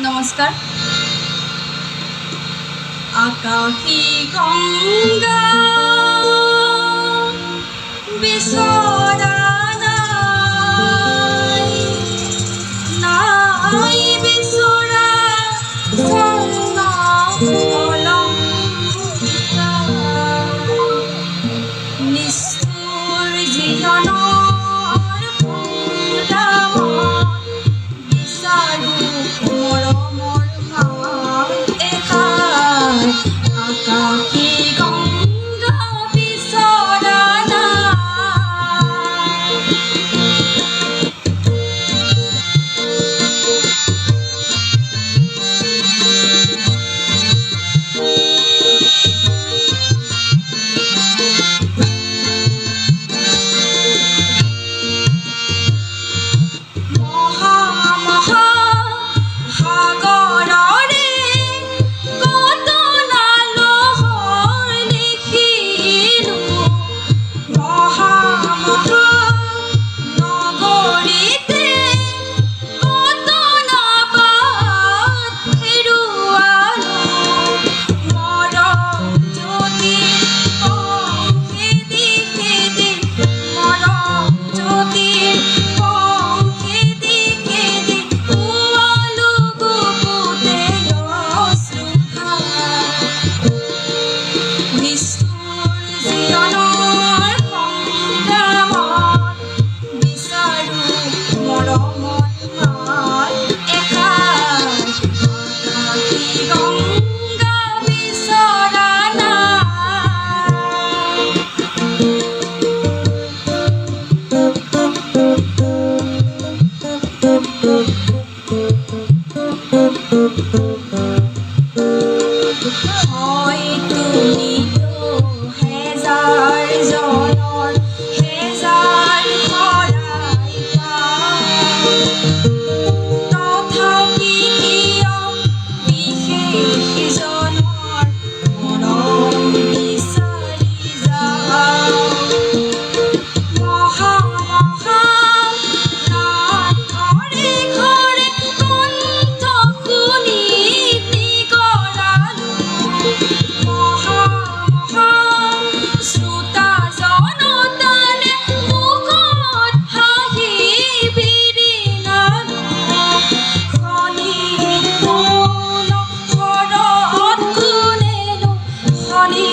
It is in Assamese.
নমস্কাৰ। আকাশী গংগা বিচৰা নাই বিচৰা নিষ্ঠুৰ জীৱনৰ সংগ্ৰামত বিচাৰো মৰমৰ মাত এষাৰ। আকাশী গংগা বিচৰা হয়তো নিতো হেজাৰ জনৰ হেজাৰ শৰাই তথাপি কিয় বিশেষ জনৰ মৰম বিচাৰি যাওঁ। মহা ঘৰে ঘৰে কণ্ঠ শুনি শ্ৰোতা জনতালে মুখত হাঁহি বিৰিঙালো শনি শৰৎ কোনেনো শনি